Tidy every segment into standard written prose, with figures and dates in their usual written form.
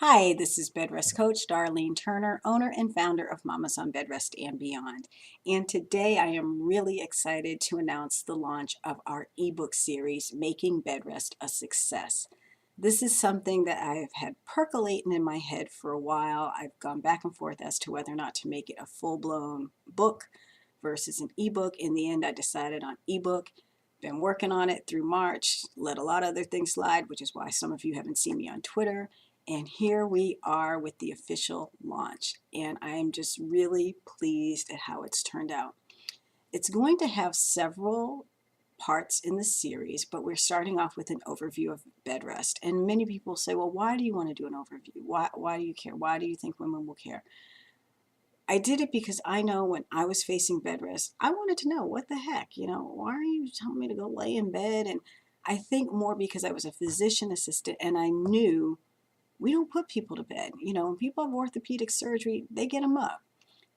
Hi, this is Bedrest Coach Darlene Turner, owner and founder of Mamas on Bedrest and Beyond. And today I am really excited to announce the launch of our ebook series, Making Bedrest a Success. This is something that I've had percolating in my head for a while. I've gone back and forth as to whether or not to make it a full-blown book versus an ebook. In the end, I decided on ebook. Been working on it through March, let a lot of other things slide, which is why some of you haven't seen me on Twitter. And here we are with the official launch. And I am just really pleased at how it's turned out. It's going to have several parts in the series, but we're starting off with an overview of bed rest. And many people say, well, why do you want to do an overview? Why do you care? Why do you think women will care? I did it because I know when I was facing bed rest, I wanted to know what the heck, why are you telling me to go lay in bed? And I think more because I was a physician assistant and I knew we don't put people to bed. When people have orthopedic surgery, they get them up.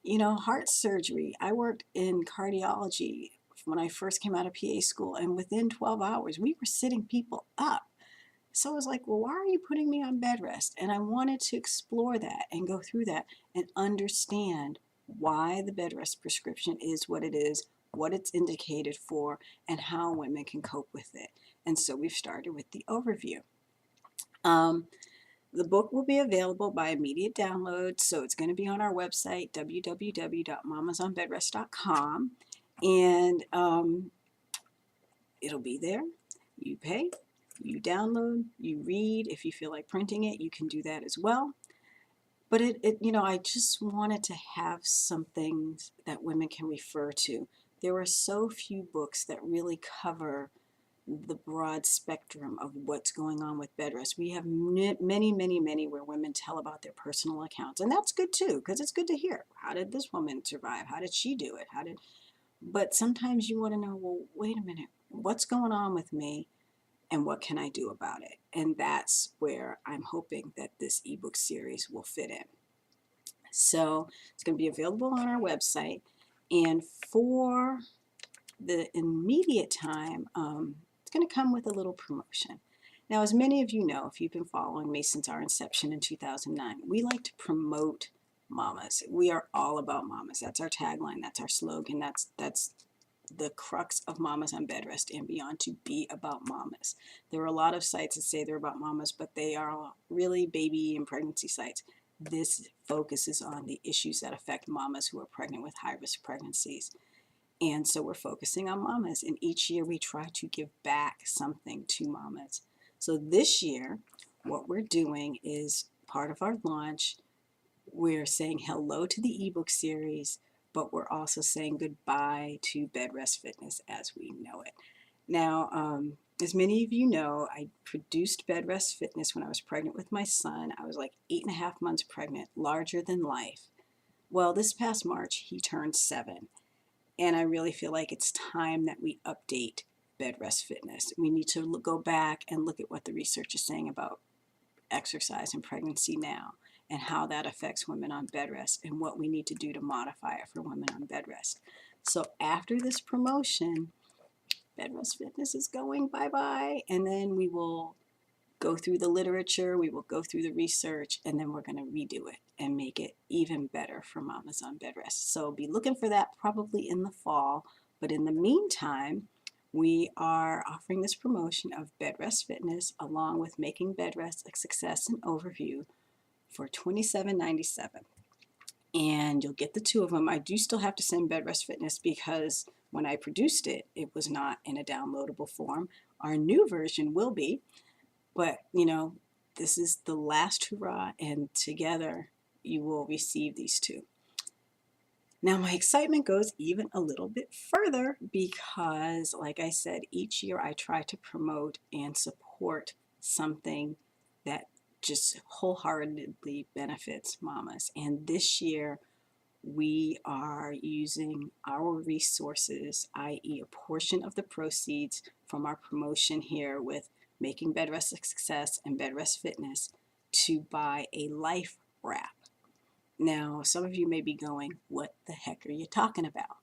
Heart surgery. I worked in cardiology when I first came out of PA school, and within 12 hours, we were sitting people up. So I was like, well, why are you putting me on bed rest? And I wanted to explore that and go through that and understand why the bed rest prescription is what it is, what it's indicated for, and how women can cope with it. And so we've started with the overview. The book will be available by immediate download, so it's going to be on our website, www.mamasonbedrest.com, and it'll be there. You pay, you download, you read. If you feel like printing it, you can do that as well. But I just wanted to have something that women can refer to. There are so few books that really cover the broad spectrum of what's going on with bed rest. We have many where women tell about their personal accounts, and that's good too, because it's good to hear. How did this woman survive? How did she do it? But sometimes you want to know, well, wait a minute, what's going on with me, and what can I do about it? And that's where I'm hoping that this ebook series will fit in. So it's going to be available on our website, and for the immediate time, going to come with a little promotion. Now, as many of you know, if you've been following me since our inception in 2009, we like to promote mamas. We are all about mamas. That's our tagline. That's our slogan. That's the crux of Mamas on Bedrest and Beyond, to be about mamas. There are a lot of sites that say they're about mamas, but they are really baby and pregnancy sites. This focuses on the issues that affect mamas who are pregnant with high-risk pregnancies. And so we're focusing on mamas, and each year we try to give back something to mamas. So this year, what we're doing is part of our launch, we're saying hello to the ebook series, but we're also saying goodbye to Bedrest Fitness as we know it. Now, as many of you know, I produced Bedrest Fitness when I was pregnant with my son. I was like 8.5 months pregnant, larger than life. Well, this past March, he turned 7. And I really feel like it's time that we update Bedrest Fitness. We need to go back and look at what the research is saying about exercise and pregnancy now, and how that affects women on bed rest, and what we need to do to modify it for women on bed rest. So after this promotion, Bedrest Fitness is going bye-bye, and then we will go through the literature, we will go through the research, and then we're going to redo it and make it even better for mamas on bed rest. So be looking for that probably in the fall. But in the meantime, we are offering this promotion of Bedrest Fitness along with Making Bedrest a Success and Overview for $27.97. And you'll get the two of them. I do still have to send Bedrest Fitness because when I produced it, it was not in a downloadable form. Our new version will be. But, this is the last hurrah, and together you will receive these two. Now, my excitement goes even a little bit further because, like I said, each year I try to promote and support something that just wholeheartedly benefits mamas. And this year we are using our resources, i.e. a portion of the proceeds from our promotion here with Making Bedrest a Success and Bedrest Fitness, to buy a LifeWrap. Now, some of you may be going, what the heck are you talking about?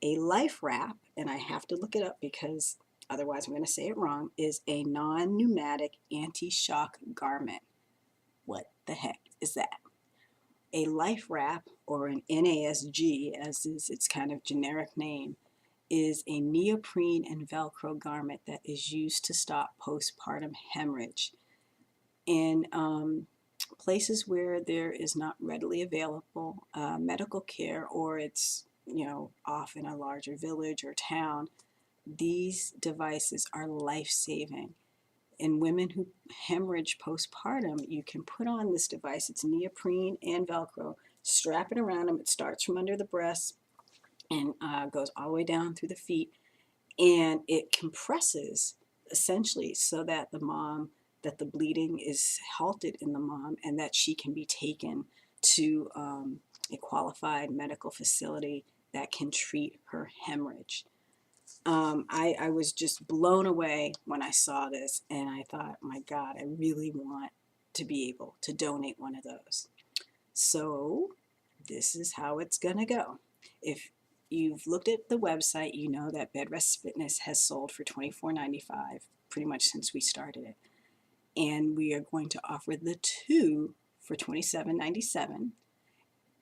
A LifeWrap, and I have to look it up because otherwise I'm going to say it wrong, is a non-pneumatic anti-shock garment. What the heck is that? A LifeWrap, or an NASG, as is its kind of generic name, is a neoprene and Velcro garment that is used to stop postpartum hemorrhage. In places where there is not readily available medical care, or it's off in a larger village or town, these devices are life-saving. In women who hemorrhage postpartum, you can put on this device. It's neoprene and Velcro. Strap it around them. It starts from under the breast and goes all the way down through the feet. And it compresses essentially so that that the bleeding is halted in the mom, and that she can be taken to a qualified medical facility that can treat her hemorrhage. I was just blown away when I saw this, and I thought, my God, I really want to be able to donate one of those. So this is how it's going to go. If you've looked at the website, you know that Bedrest Fitness has sold for $24.95 pretty much since we started it. And we are going to offer the two for $27.97,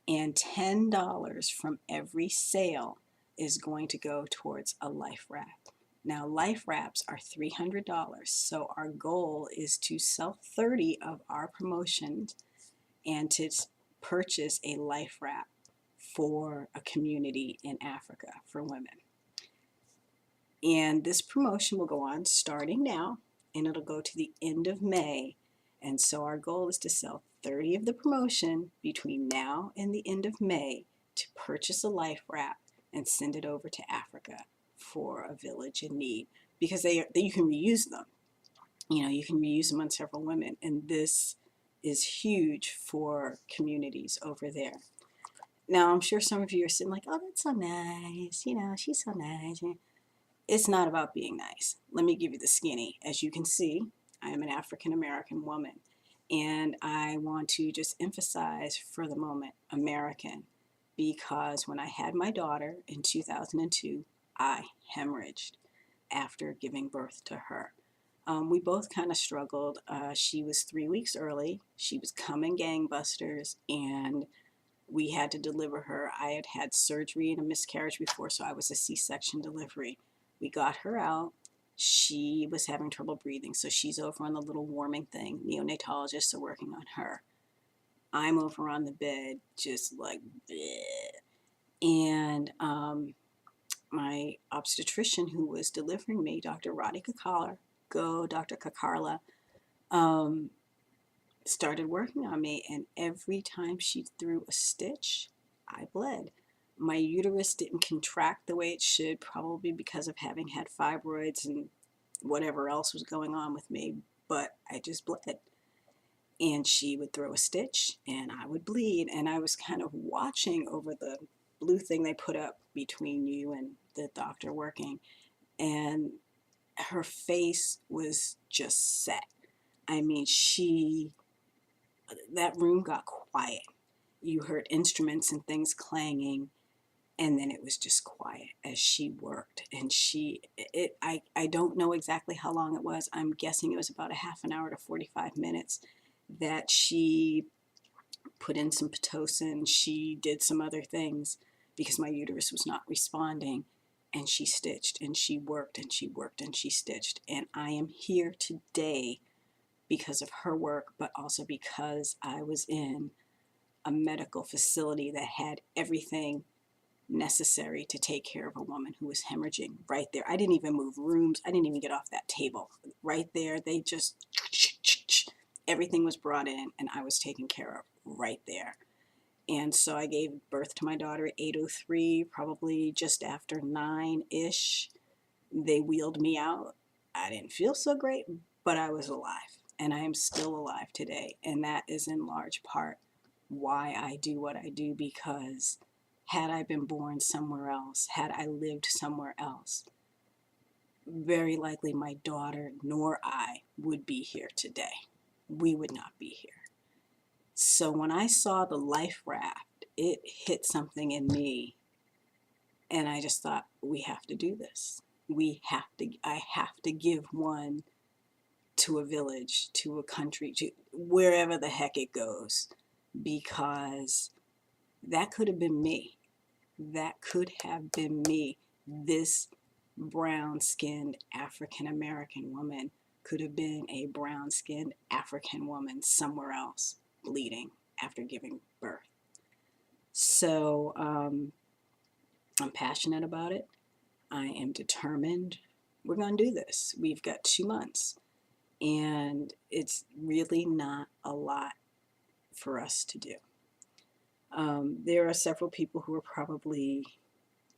and $10 from every sale is going to go towards a LifeWrap. Now, LifeWraps are $300, so our goal is to sell 30 of our promotions and to purchase a LifeWrap for a community in Africa for women. And this promotion will go on starting now, and it'll go to the end of May. And so our goal is to sell 30 of the promotion between now and the end of May to purchase a LifeWrap and send it over to Africa for a village in need, because you can reuse them. You can reuse them on several women, and this is huge for communities over there. Now, I'm sure some of you are sitting like, oh, that's so nice. She's so nice. It's not about being nice. Let me give you the skinny. As you can see, I am an African American woman, and I want to just emphasize for the moment American, because when I had my daughter in 2002, I hemorrhaged after giving birth to her. We both kind of struggled. She was 3 weeks early. She was coming gangbusters, and we had to deliver her. I had had surgery and a miscarriage before, so I was a C-section delivery. We got her out. She was having trouble breathing, so she's over on the little warming thing. Neonatologists are working on her. I'm over on the bed, just like, bleh. And my obstetrician who was delivering me, Dr. Roddy Kakala, go Dr. Kakarla, started working on me, and every time she threw a stitch, I bled. My uterus didn't contract the way it should, probably because of having had fibroids and whatever else was going on with me, but I just bled. And she would throw a stitch, and I would bleed, and I was kind of watching over the blue thing they put up between you and the doctor working, and her face was just set. I mean, that room got quiet. You heard instruments and things clanging, and then it was just quiet as she worked. And I don't know exactly how long it was. I'm guessing it was about a half an hour to 45 minutes that she put in some Pitocin. She did some other things because my uterus was not responding, and she stitched, and she worked, and she worked, and she stitched. And I am here today because of her work, but also because I was in a medical facility that had everything necessary to take care of a woman who was hemorrhaging right there. I didn't even move rooms. I didn't even get off that table. Right there, they just, everything was brought in, and I was taken care of right there. And so I gave birth to my daughter at 8:03, probably just after 9-ish. They wheeled me out. I didn't feel so great, but I was alive, and I am still alive today. And that is in large part why I do what I do, because had I been born somewhere else, had I lived somewhere else, very likely my daughter nor I would be here today. We would not be here. So when I saw the LifeWrap, it hit something in me, and I just thought, we have to do this. I have to give one to a village, to a country, to wherever the heck it goes, because that could have been me. That could have been me. This brown-skinned African-American woman could have been a brown-skinned African woman somewhere else bleeding after giving birth. So I'm passionate about it. I am determined. We're going to do this. We've got 2 months, and it's really not a lot for us to do. There are several people who are probably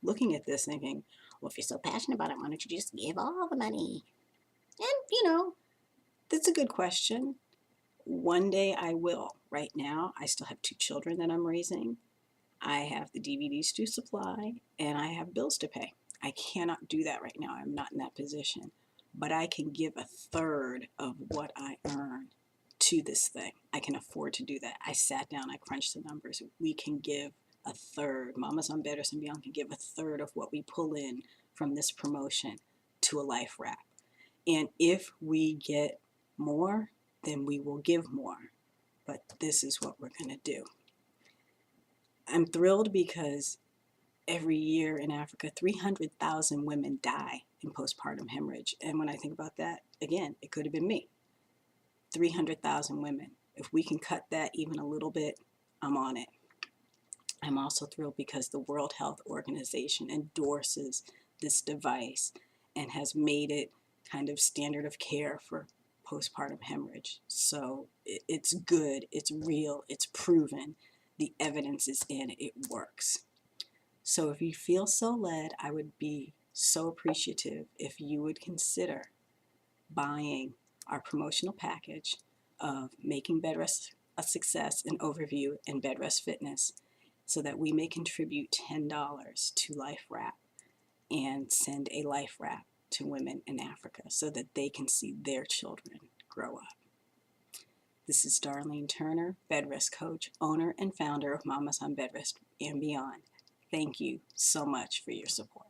looking at this thinking, well, if you're so passionate about it, why don't you just give all the money? And, that's a good question. One day I will. Right now, I still have 2 children that I'm raising. I have the DVDs to supply, and I have bills to pay. I cannot do that right now. I'm not in that position. But I can give a third of what I earn to this thing. I can afford to do that. I sat down, I crunched the numbers. We can give a third. Mamas on Bedrest and Beyond can give a third of what we pull in from this promotion to a LifeWrap. And if we get more, then we will give more. But this is what we're going to do. I'm thrilled because every year in Africa, 300,000 women die in postpartum hemorrhage. And when I think about that, again, it could have been me. 300,000 women. If we can cut that even a little bit, I'm on it. I'm also thrilled because the World Health Organization endorses this device and has made it kind of standard of care for postpartum hemorrhage. So it's good, it's real, it's proven, the evidence is in, it works. So if you feel so led, I would be so appreciative if you would consider buying our promotional package of Making Bedrest a Success, an Overview, and Bedrest Fitness, so that we may contribute $10 to LifeWrap and send a LifeWrap to women in Africa so that they can see their children grow up. This is Darlene Turner, Bedrest coach, owner, and founder of Mamas on Bedrest and Beyond. Thank you so much for your support.